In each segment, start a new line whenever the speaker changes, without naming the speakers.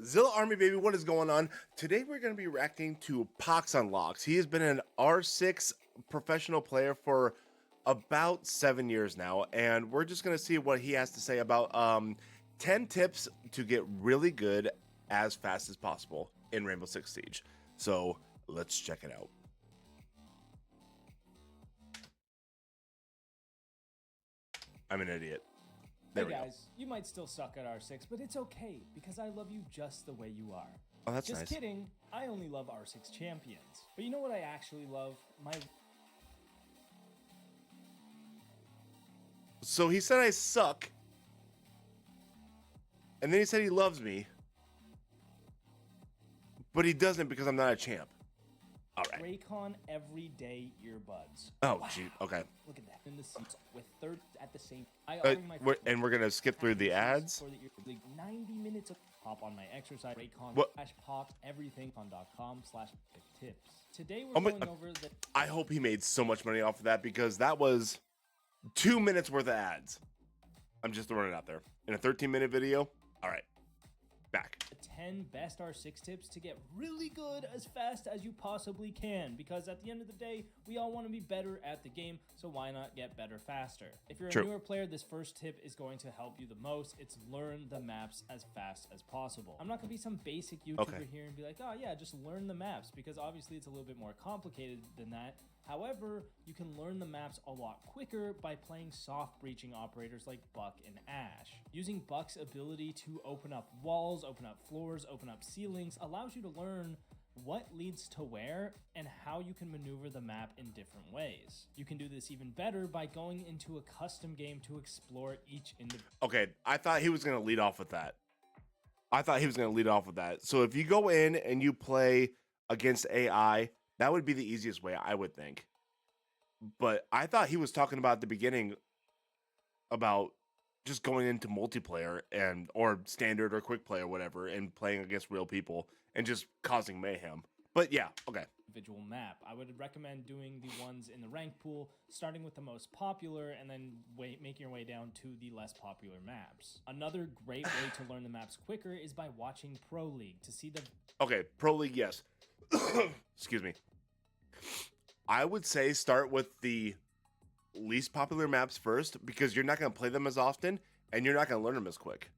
Zilla Army, baby, what is going on? Today we're going to be reacting to Poxonlox. He has been an R6 professional player for about 7 years now, and we're just going to see what he has to say about 10 tips to get really good as fast as possible in Rainbow Six Siege. So let's check it out. I'm an idiot. There
Hey
we go.
guys, you might still suck at R6, but it's okay because I love you just the way you are.
Oh, that's
Just
nice.
kidding, I only love R6 champions. But you know what I actually love?
So he said I suck, and then he said he loves me, but he doesn't because I'm not a champ. All right.
Raycon everyday earbuds.
Oh,
Wow.
gee. Okay.
Look at that. In the seats with third at the same. I
And we're gonna skip through the ads.
For the 90 minutes of hop on my exercise. Raycon
What?
/pop everything on.com/tips. Today we're
Oh my-
going over the.
I hope he made so much money off of that because that was 2 minutes worth of ads. I'm just throwing it out there in a 13-minute video. All right, back.
10 best R6 tips to get really good as fast as you possibly can, because at the end of the day, we all want to be better at the game, so why not get better faster? If you're
True.
a newer player, this first tip is going to help you the most. It's learn the maps as fast as possible. I'm not going to be some basic YouTuber here and be like, oh yeah, just learn the maps, because obviously it's a little bit more complicated than that. However, you can learn the maps a lot quicker by playing soft breaching operators like Buck and Ash. Using Buck's ability to open up walls, open up floors, open up ceilings allows you to learn what leads to where and how you can maneuver the map in different ways. You can do this even better by going into a custom game to explore each individual.
Okay, I thought he was gonna lead off with that. So if you go in and you play against AI, that would be the easiest way, I would think. But I thought he was talking about at the beginning about just going into multiplayer and or standard or quick play or whatever and playing against real people and just causing mayhem. But yeah, okay.
Individual map. I would recommend doing the ones in the rank pool, starting with the most popular and then making your way down to the less popular maps. Another great way to learn the maps quicker is by watching Pro League to see the.
Okay, Pro League, yes. Excuse me. I would say start with the least popular maps first because you're not going to play them as often and you're not going to learn them as quick.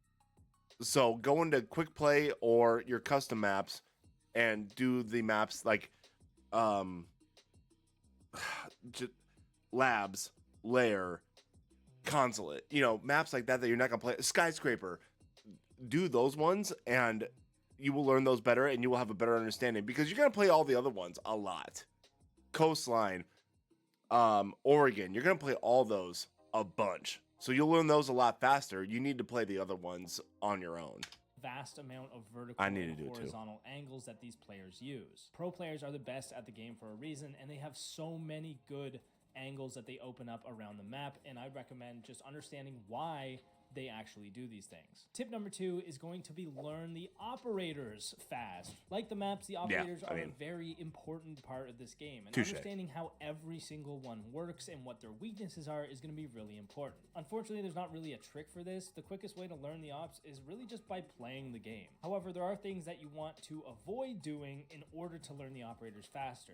So go into quick play or your custom maps and do the maps like labs, lair, consulate, maps like that you're not going to play. Skyscraper. Do those ones and you will learn those better and you will have a better understanding because you're going to play all the other ones a lot. Coastline, Oregon, you're going to play all those a bunch. So you'll learn those a lot faster. You need to play the other ones on your own.
Vast amount of vertical and horizontal angles that these players use. Pro players are the best at the game for a reason, and they have so many good angles that they open up around the map, and I recommend just understanding why they actually do these things. Tip number 2 is going to be learn the operators fast. Like the maps, the operators are a very important part of this game, and understanding how every single one works and what their weaknesses are is going to be really important. Unfortunately, there's not really a trick for this. The quickest way to learn the ops is really just by playing the game. However, there are things that you want to avoid doing in order to learn the operators faster.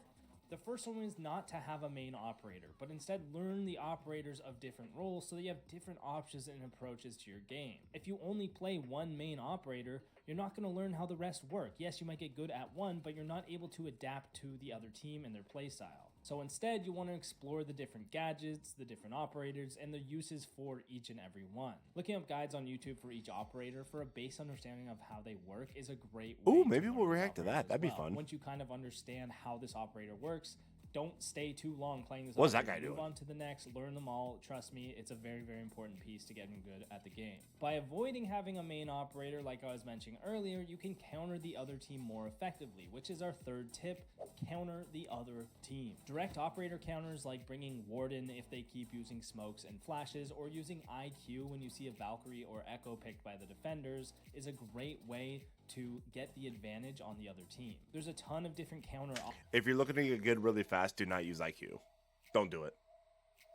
The first one is not to have a main operator, but instead learn the operators of different roles so that you have different options and approaches to your game. If you only play one main operator, you're not going to learn how the rest work. Yes, you might get good at one, but you're not able to adapt to the other team and their playstyle. So instead, you want to explore the different gadgets, the different operators, and the uses for each and every one. Looking up guides on YouTube for each operator for a base understanding of how they work is a great way.
Ooh, maybe we'll react to that. That'd be fun.
Once you kind of understand how this operator works, don't stay too long playing this.
What's that guy doing?
Move on to the next, learn them all. Trust me, it's a very, very important piece to getting good at the game. By avoiding having a main operator, like I was mentioning earlier, you can counter the other team more effectively, which is our third tip: counter the other team. Direct operator counters like bringing Warden if they keep using smokes and flashes, or using IQ when you see a Valkyrie or Echo picked by the defenders, is a great way to get the advantage on the other team. There's a ton of different counter.
If you're looking to get good really fast, do not use IQ. Don't do it.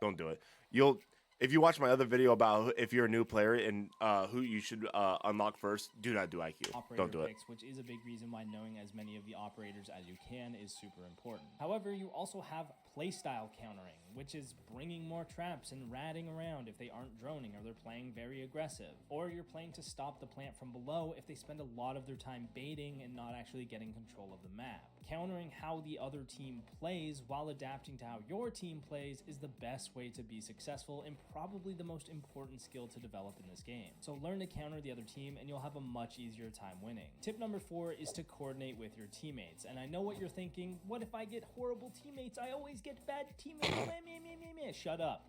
Don't do it. You'll If you watch my other video about if you're a new player and who you should unlock first, do not do IQ. Don't do it.
Picks, which is a big reason why knowing as many of the operators as you can is super important. However, you also have playstyle countering, which is bringing more traps and ratting around if they aren't droning or they're playing very aggressive. Or you're playing to stop the plant from below if they spend a lot of their time baiting and not actually getting control of the map. Countering how the other team plays while adapting to how your team plays is the best way to be successful and probably the most important skill to develop in this game. So learn to counter the other team and you'll have a much easier time winning. Tip number 4 is to coordinate with your teammates. And I know what you're thinking, what if I get horrible teammates? I always get bad teammates. Shut up.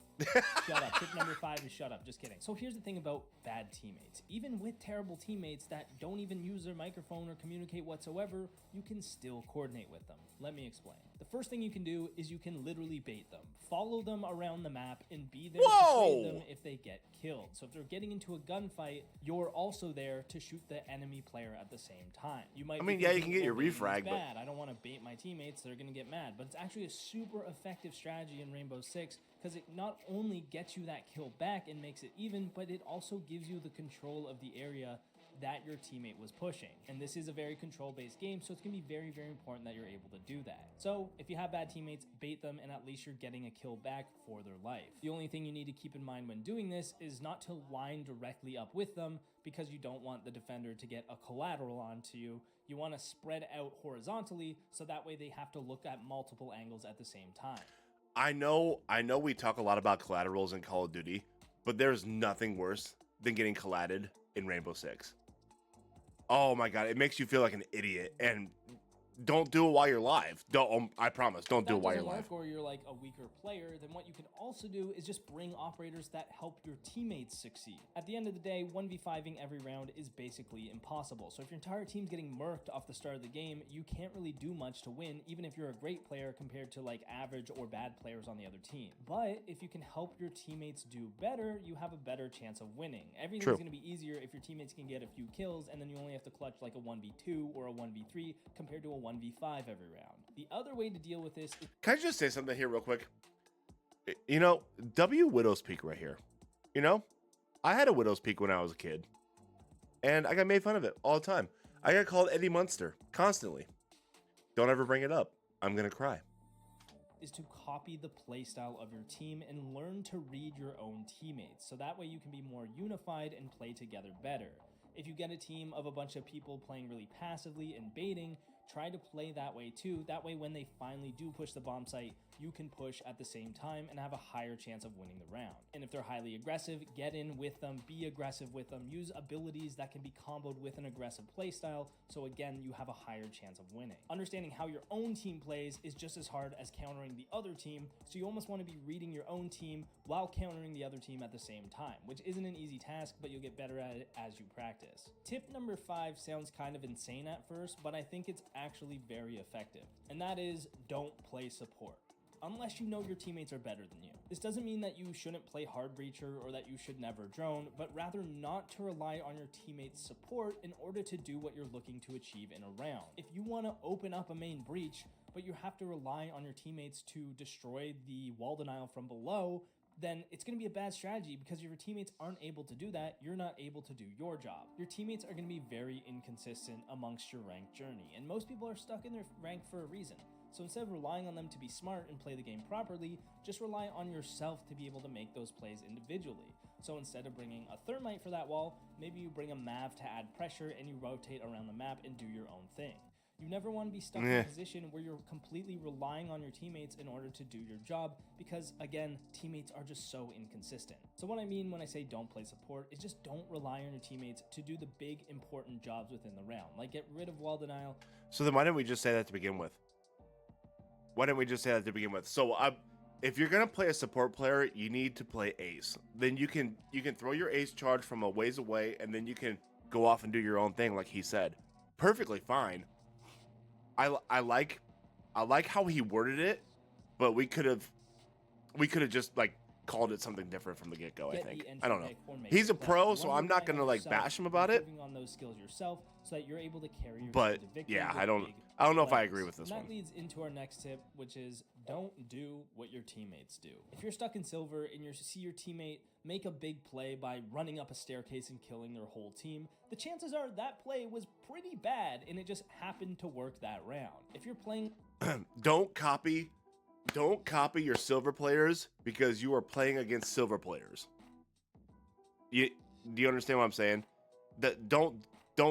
Shut up. Tip number 5 is shut up. Just kidding. So here's the thing about bad teammates. Even with terrible teammates that don't even use their microphone or communicate whatsoever, you can still coordinate with them. Let me explain. The first thing you can do is you can literally bait them. Follow them around the map and be there to trade them if they get killed. So if they're getting into a gunfight, you're also there to shoot the enemy player at the same time. You might
yeah, you can get your refrag, but
bad. I don't want to bait my teammates, they're going to get mad. But it's actually a super effective strategy in Rainbow Six because it not only gets you that kill back and makes it even, but it also gives you the control of the area that your teammate was pushing. And this is a very control-based game, so it's gonna be very, very important that you're able to do that. So if you have bad teammates, bait them, and at least you're getting a kill back for their life. The only thing you need to keep in mind when doing this is not to line directly up with them because you don't want the defender to get a collateral onto you. You want to spread out horizontally so that way they have to look at multiple angles at the same time.
I know we talk a lot about collaterals in Call of Duty, but there's nothing worse than getting collated in Rainbow Six. Oh my god, it makes you feel like an idiot. And don't do it while you're live. Don't. I promise. Don't do it while you're live.
Or you're like a weaker player. Then what you can also do is just bring operators that help your teammates succeed. At the end of the day, 1v5ing every round is basically impossible. So if your entire team's getting murked off the start of the game, you can't really do much to win, even if you're a great player compared to like average or bad players on the other team. But if you can help your teammates do better, you have a better chance of winning. Everything's going to be easier if your teammates can get a few kills, and then you only have to clutch like a 1v2 or a 1v3 compared to a 1v5 every round. The other way to deal with this is...
Can I just say something here real quick? You know, W Widow's Peak right here. You know, I had a Widow's Peak when I was a kid, and I got made fun of it all the time. I got called Eddie Munster constantly. Don't ever bring it up. I'm gonna cry.
Is to copy the playstyle of your team and learn to read your own teammates, so that way you can be more unified and play together better. If you get a team of a bunch of people playing really passively and baiting, try to play that way too. That way when they finally do push the bomb site, you can push at the same time and have a higher chance of winning the round. And if they're highly aggressive, get in with them, be aggressive with them, use abilities that can be comboed with an aggressive playstyle, so again, you have a higher chance of winning. Understanding how your own team plays is just as hard as countering the other team, so you almost want to be reading your own team while countering the other team at the same time, which isn't an easy task, but you'll get better at it as you practice. Tip number 5 sounds kind of insane at first, but I think it's actually very effective, and that is don't play support. Unless you know your teammates are better than you. This doesn't mean that you shouldn't play hard breacher or that you should never drone, but rather not to rely on your teammates' support in order to do what you're looking to achieve in a round. If you want to open up a main breach, but you have to rely on your teammates to destroy the wall denial from below, then it's going to be a bad strategy because if your teammates aren't able to do that, you're not able to do your job. Your teammates are going to be very inconsistent amongst your ranked journey, and most people are stuck in their rank for a reason. So instead of relying on them to be smart and play the game properly, just rely on yourself to be able to make those plays individually. So instead of bringing a thermite for that wall, maybe you bring a Mav to add pressure and you rotate around the map and do your own thing. You never want to be stuck in a position where you're completely relying on your teammates in order to do your job because, again, teammates are just so inconsistent. So what I mean when I say don't play support is just don't rely on your teammates to do the big, important jobs within the round, like get rid of wall denial.
So then why didn't we just say that to begin with? So if you're gonna play a support player, you need to play ace. Then you can throw your ace charge from a ways away, and then you can go off and do your own thing, like he said. Perfectly fine. I like how he worded it, but we could have just like called it something different from the get-go, I
Get
think.
the
I don't know.
entry pick or make
He's
a
a
play.
pro,
Run
so
the
I'm not
grind
going to
on
like
yourself,
bash him about it.
improving on those skills yourself so that you're able to carry your
But
team to victory
yeah,
with
I don't
big
know if I
plays.
agree with this
And
one.
that leads into our next tip, which is don't do what your teammates do. If you're stuck in silver and you see your teammate make a big play by running up a staircase and killing their whole team, the chances are that play was pretty bad and it just happened to work that round. If you're playing
Don't copy your silver players because you are playing against silver players. Do you understand what I'm saying? That don't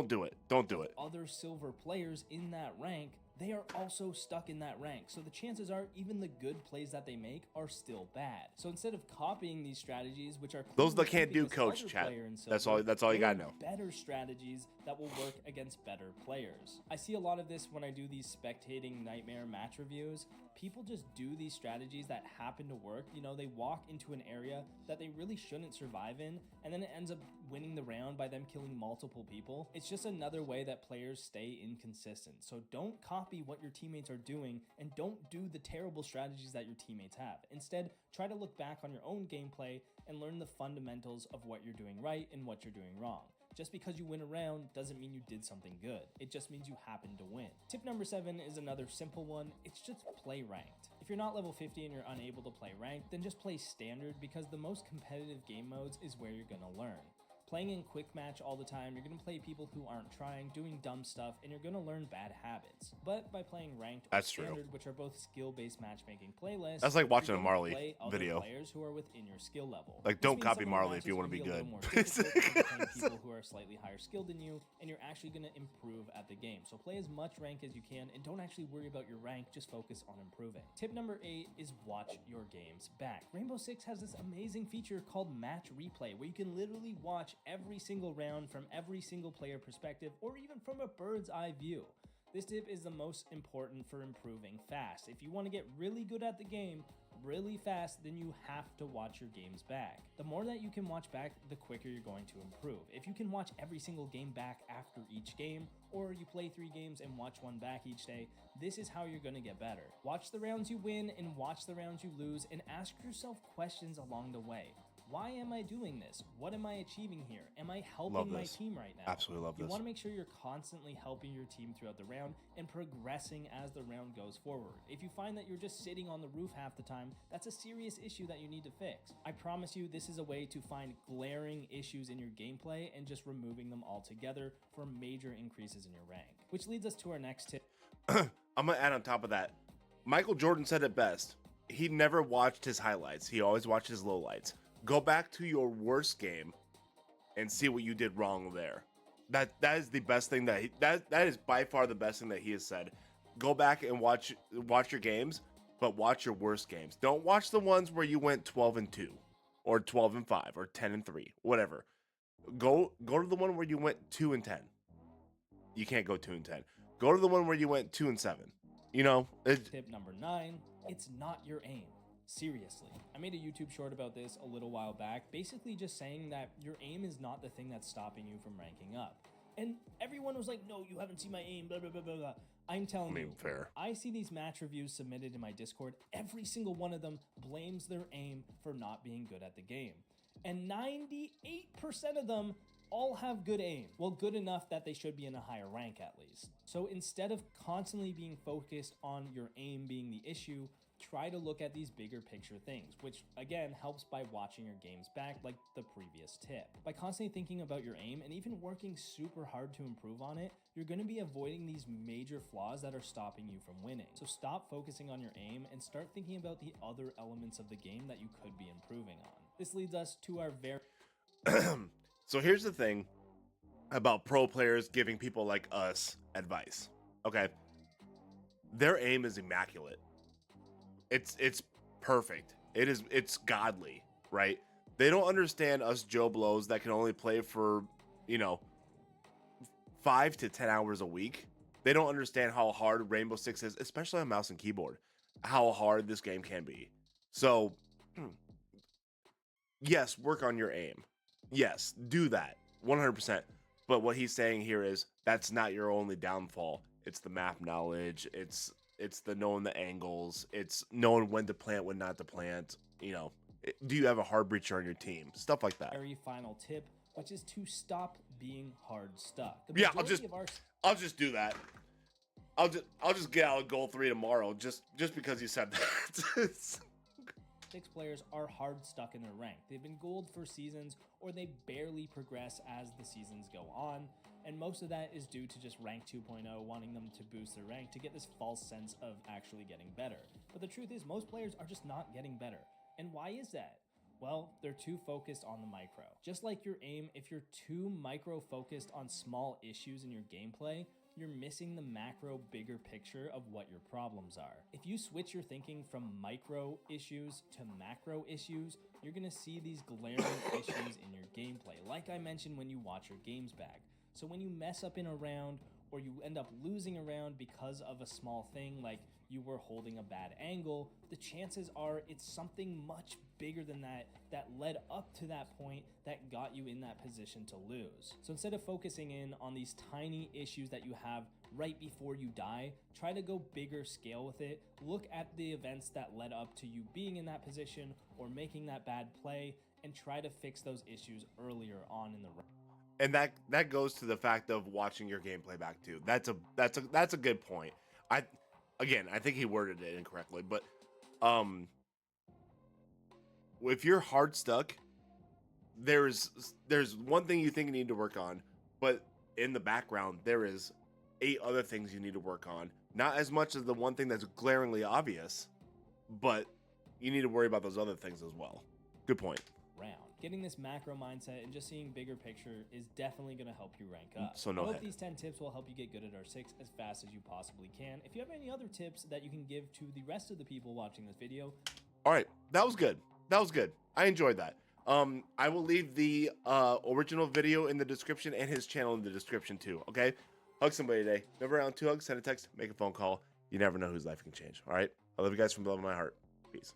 do it. Don't do it.
other silver players in that rank, they are also stuck in that rank. So the chances are even the good plays that they make are still bad. So instead of copying these strategies, which are
Those that
clearly
can't do
keeping this
coach
other
chat.
player in
That's
silver,
all you gotta
learn
know.
better strategies that will work against better players. I see a lot of this when I do these spectating nightmare match reviews. People just do these strategies that happen to work. You know, they walk into an area that they really shouldn't survive in, and then it ends up winning the round by them killing multiple people. It's just another way that players stay inconsistent. So don't copy what your teammates are doing, and don't do the terrible strategies that your teammates have. Instead, try to look back on your own gameplay and learn the fundamentals of what you're doing right and what you're doing wrong. Just because you win a round doesn't mean you did something good. It just means you happened to win. Tip number 7 is another simple one. It's just play ranked. If you're not level 50 and you're unable to play ranked, then just play standard, because the most competitive game modes is where you're gonna learn. Playing in quick match all the time, you're going to play people who aren't trying, doing dumb stuff, and you're going to learn bad habits. But by playing ranked or standard, which are both skill-based matchmaking playlists,
that's like watching a
you're gonna
Marley
play other
video.
players who are within your skill level.
Like,
This
don't
means
copy
some of the
Marley if you
matches
want to
can
be
a
good.
little more difficult when you're playing people who are slightly higher skilled than you, and you're actually going to improve at the game. So play as much rank as you can, and don't actually worry about your rank, just focus on improving. Tip number 8 is watch your games back. Rainbow Six has this amazing feature called Match Replay, where you can literally watch every single round from every single player perspective, or even from a bird's eye view. This tip is the most important for improving fast. If you want to get really good at the game really fast, then you have to watch your games back. The more that you can watch back, the quicker you're going to improve. If you can watch every single game back after each game, or you play 3 games and watch 1 back each day, this is how you're going to get better. Watch the rounds you win and watch the rounds you lose, and ask yourself questions along the way. Why am I doing this? What am I achieving here? Am I helping my team right now?
Absolutely love this.
You want to make sure you're constantly helping your team throughout the round and progressing as the round goes forward. If you find that you're just sitting on the roof half the time, that's a serious issue that you need to fix. I promise you, this is a way to find glaring issues in your gameplay and just removing them altogether for major increases in your rank. Which leads us to our next tip.
I'm going to add on top of that. Michael Jordan said it best. He never watched his highlights. He always watched his lowlights. Go back to your worst game and see what you did wrong there. That is the best thing that is by far the best thing that he has said. Go back and watch your games, but watch your worst games. Don't watch the ones where you went 12-2 or 12-5 or 10-3, whatever. Go to the one where you went 2-10. You can't go 2-10. Go to the one where you went 2-7. You know,
Tip number 9, it's not your aim. Seriously. I made a YouTube short about this a little while back, basically just saying that your aim is not the thing that's stopping you from ranking up. And everyone was like, no, you haven't seen my aim, blah, blah, blah, blah, blah. I'm telling you,
fair.
I see these match reviews submitted in my Discord. Every single one of them blames their aim for not being good at the game. And 98% of them all have good aim. Well, good enough that they should be in a higher rank at least. So instead of constantly being focused on your aim being the issue, try to look at these bigger picture things, which again helps by watching your games back like the previous tip. By constantly thinking about your aim and even working super hard to improve on it, you're going to be avoiding these major flaws that are stopping you from winning. So stop focusing on your aim and start thinking about the other elements of the game that you could be improving on. This leads us to our very...
So here's the thing about pro players giving people like us advice. Okay. Their aim is immaculate. It's perfect. It's godly, right? They don't understand us Joe Blows that can only play for, 5 to 10 hours a week. They don't understand how hard Rainbow Six is, especially on mouse and keyboard, how hard this game can be. So, yes, work on your aim. Yes, do that 100%. But what he's saying here is that's not your only downfall. It's the map knowledge. It's the knowing the angles. It's knowing when to plant, when not to plant. Do you have a hard breacher on your team? Stuff like that.
Very final tip, which is to stop being hard stuck.
Yeah, I'll just do that. I'll just get out of goal 3 tomorrow just because you said that.
6 players are hard stuck in their rank. They've been gold for seasons, or they barely progress as the seasons go on, and most of that is due to just rank 2.0 wanting them to boost their rank to get this false sense of actually getting better. But the truth is, most players are just not getting better. And why is that? Well, they're too focused on the micro. Just like your aim, if you're too micro focused on small issues in your gameplay, you're missing the macro bigger picture of what your problems are. If you switch your thinking from micro issues to macro issues, you're gonna see these glaring issues in your gameplay, like I mentioned when you watch your games back. So when you mess up in a round, or you end up losing a round because of a small thing like you were holding a bad angle, the chances are it's something much bigger than that that led up to that point that got you in that position to lose. So instead of focusing in on these tiny issues that you have right before you die, try to go bigger scale with it. Look at the events that led up to you being in that position or making that bad play, and try to fix those issues earlier on in the round.
And that goes to the fact of watching your gameplay back too. That's a good point. I think he worded it incorrectly, but if you're hard stuck, there's one thing you think you need to work on, but in the background there is 8 other things you need to work on. Not as much as the one thing that's glaringly obvious, but you need to worry about those other things as well. Good point.
Round. Getting this macro mindset and just seeing bigger picture is definitely going to help you rank up.
So
I hope these 10 tips will help you get good at R6 as fast as you possibly can. If you have any other tips that you can give to the rest of the people watching this video.
All right, that was good. I enjoyed that. I will leave the original video in the description and his channel in the description too. Okay, hug somebody today. Never around 2 hugs, send a text, make a phone call. You never know whose life can change. All right, I love you guys from the bottom of my heart. Peace.